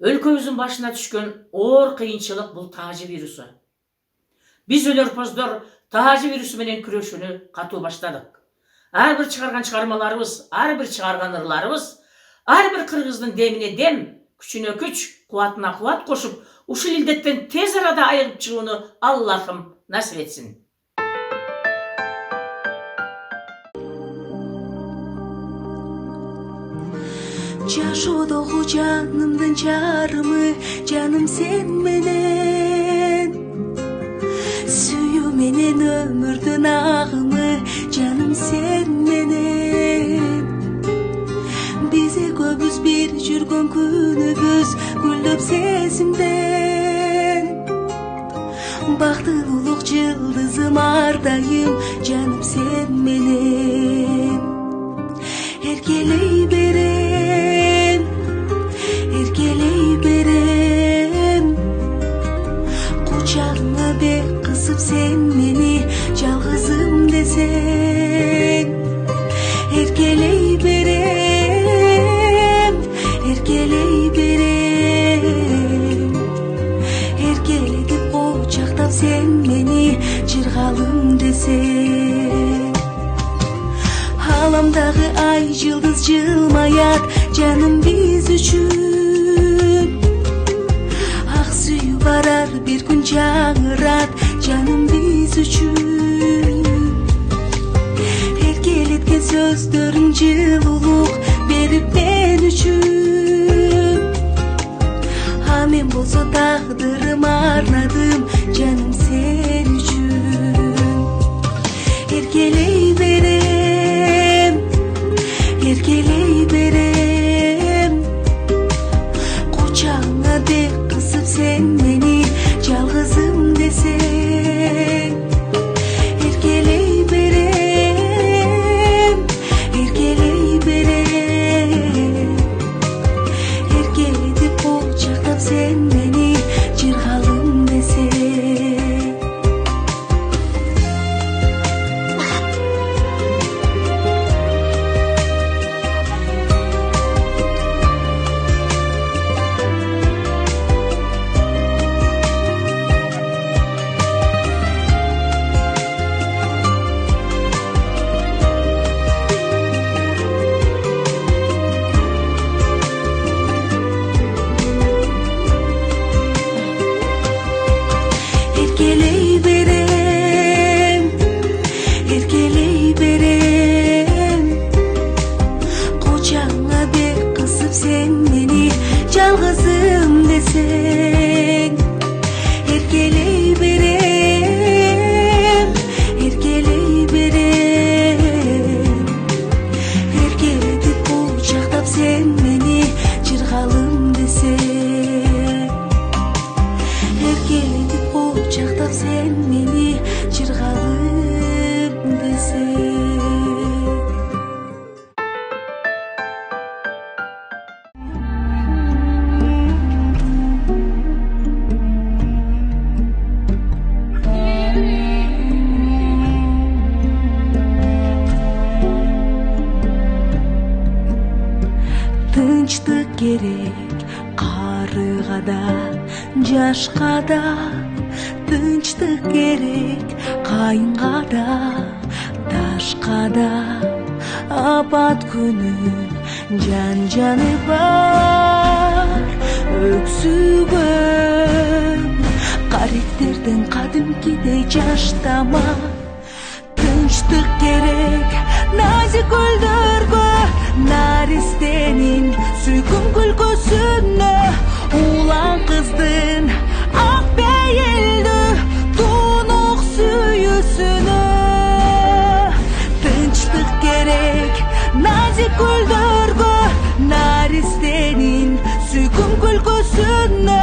Өлкөбүздүн башына түшкөн оор кыйынчылык бул тажы вирусу. Биз өнөрпоздор тажы вирусу менен күрөшүүнү катуу баштадык. Ар бир чыгарган чыгармаларыбыз, ар бир чыгарган ырларыбыз, ар бир кыргыздын демине дем, күчүнө күч, кубатына кубат кошуп, ушул илдеттен тез арада айыгып чыгууну Аллахым насип этсин. Жашоодогу жанымдын жарымы, жаным сен менен. Сүйүү менен өмүрдүн агымы, жаным сен менен. Биз экөөбүз бир жүргөн күнүбүз, гүлдөп сезимден. Бактылуулук жылдызым ар дайым, жаным сен менен. Эркелей берем, эркелей берем. Кучагыңа бек кысып сен мени жалгызым десең. Эркелей берем, эркелей берем. Эркелетип кучактап сен мени жыргалым десең. Аламдагы ай жылдыз жылмаят, жаным биз үчүн. Ак сүйүү барар бир күн жаңырат, жаным биз үчүн. Эркелеткен сөздөрүң жылуулук берип мен үчүн. А мен болсо тагдырым арнадым, жаным сен үчүн. Эркелей берем, эркелей берем. Кучагыңа бек кысып сен мени жалгызым десең. Эркелей берем, эркелей берем. Эркелетип кучактап сен мени жыргалым десең. Erkeley berem, erkeley berem. Kocağına bek kısıp sen beni жалгызым desең. Erkeley berem, erkeley berem. Erkeletip kucактап sen beni жыргалым desең. Erkeletip kucактап sen meni жыргалым десең. Тынчтык керек карыга да, жашка да. Тынчтык керек кайынга да, ташка да. Апат күнү жан-жаны бар өксүгөм. Каректерден кадимкидей жаштама. Тынчтык керек назик гүлдөргө, наристенин сүйкүм күлкүсүнө. Улан кыздын ак пейилдүү тунук сүйүүсүнө. Тынчтык керек назик гүлдөргө, наристенин сүйкүм күлкүсүнө.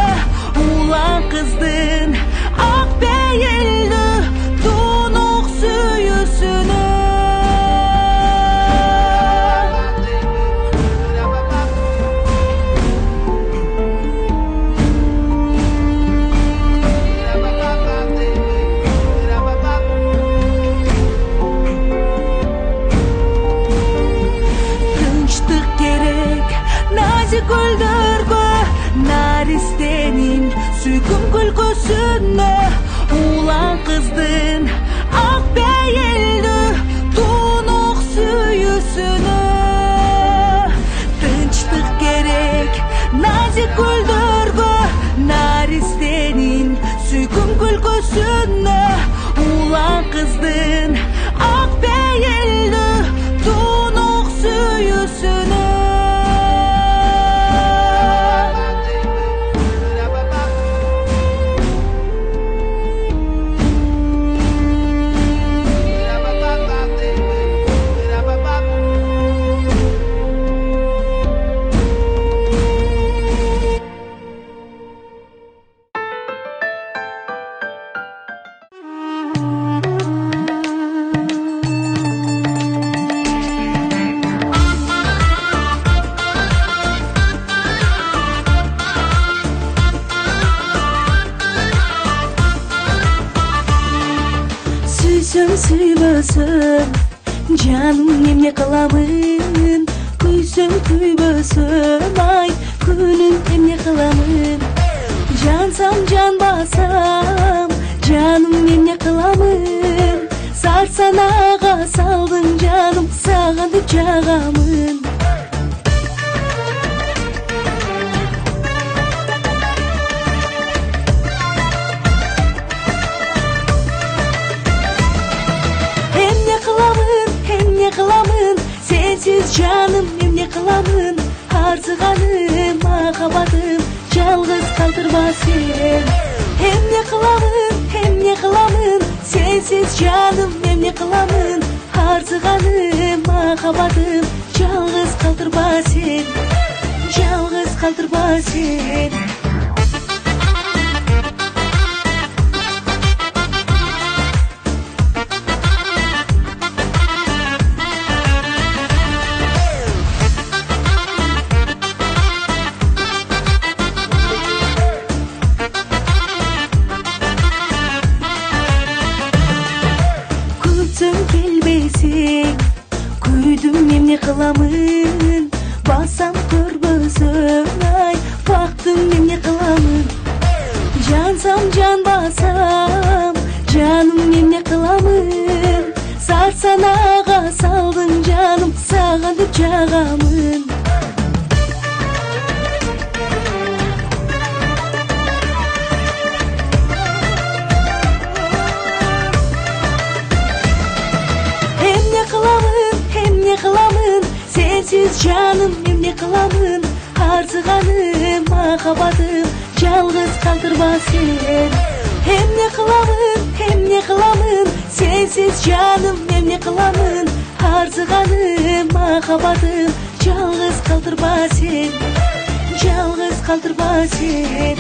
Улан кыздын ак пейилдүү тунук сүйүүсүнө. Тынчтык керек назик гүлдөргө, süybösün canım emne kılamın Küysün küybösün ay gülüm emne kılamın Cansam can basam canım emne kılamın Sarsan ağa saldın canım sağındı çağamın Kılamın sensiz canım emne kılamın Arzıganım makabatım Yalgız kaldırma sen Emne kılamın sensiz canım emne kılamın Arzıganım makabatım Yalgız kaldırma sen Yalgız kaldırma sen Kuydum emne kılamın Basam körbözüm ay Baktım emne kılamın Cansam can basam Canım emne kılamın Sarsan ağa saldın canım Sağındı çağamın Kılamın sensiz canım emne kılamın Arzıganım makabatım Yalgız kaldırma sen Emne kılamın sensiz canım emne kılamın Arzıganım makabatım Yalgız kaldırma sen Yalgız kaldırma sen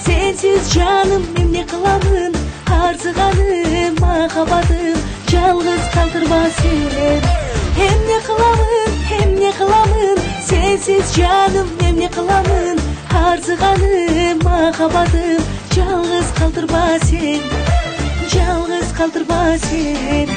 Sensiz canım emne kılamın Arzıganım makabatım Yalgız kaldırma sen Emne kılamın sensiz canım emne kılamın Arzıganım makabatım Yalgız kaldırma sen Yalgız kaldırma sen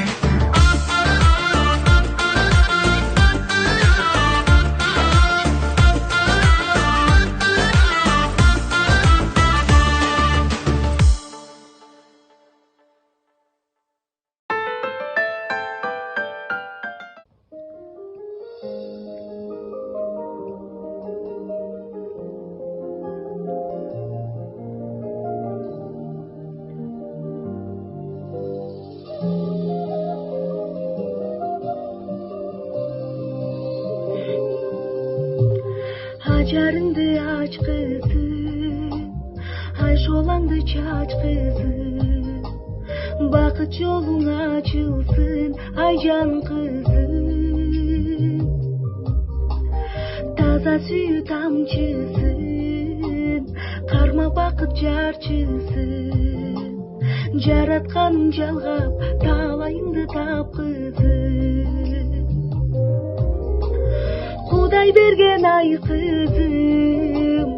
Hacarındı aç kızım Ayşolandı çaç kızım Bakıt yolun açılsın Aycan kızım Taza suyu tamçısın Karma bakıt jarçısın Jaratkanım jalgap Talayımdı tap kızım Kuday bergen ay kızım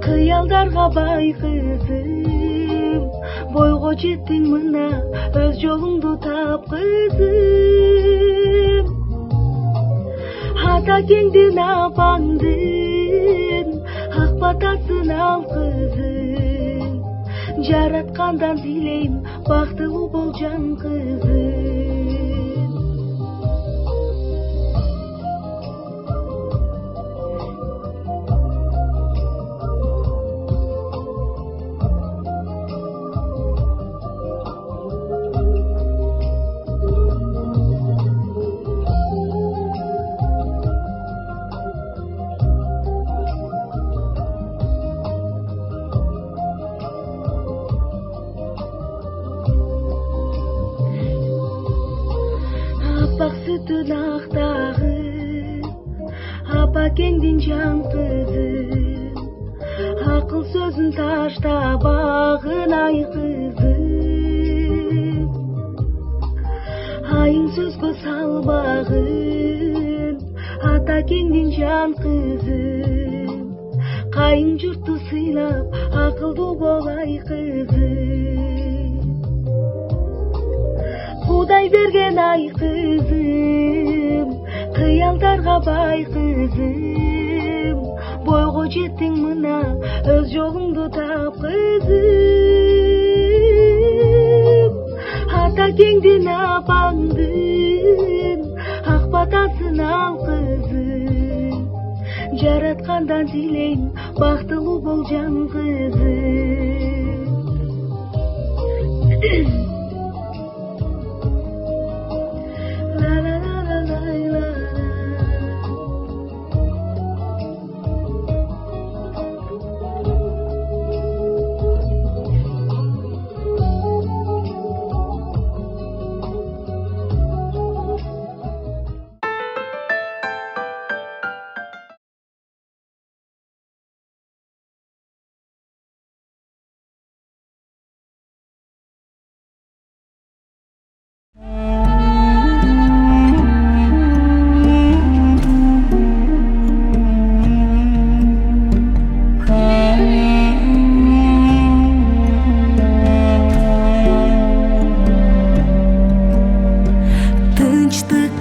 Kıyaldarga bay kızım Boygo jettin mına Öz jolungdu tap kızım Hata kengdin apandın Ak batasın al kızım Jaratkandan dileyim Baktылуу бол жан kızım Апакеңдин жан кызы, акыл сөзүн таштабагын ай кызы. Айың сөзгө салбагын, атакеңдин жан кызы. Кайын журтту сыйлап, акылдуу болай кызы. Кудай берген ай кызым, кыялдарга бай кызым. Бойго жеттиң мына, өз жолуңду тап кызым. Атакеңдин апаңдын, ак батасын ал кызым. Жараткандан тилейм, бактылуу бол жан кызым.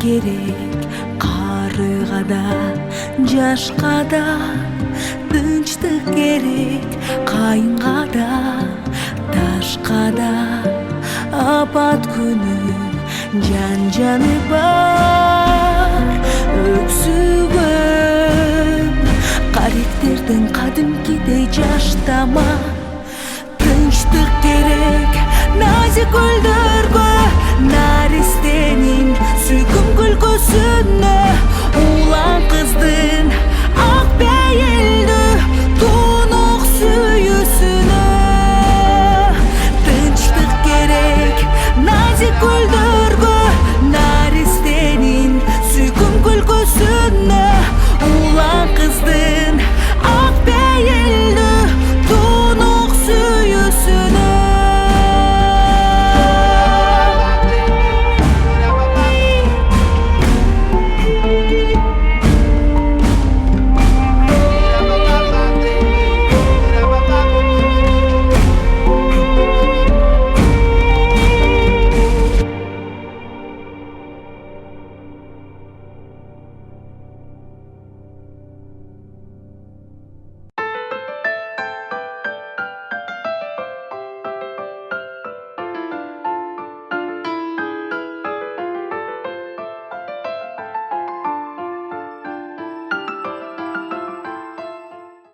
Керек карыга да, жашка да, тынчтык керек кайынга да, ташка да. Апат күнү жан-жаны бар, өксүгөм каректерден кадимкидей жаштама. Тынчтык керек назик гүлдө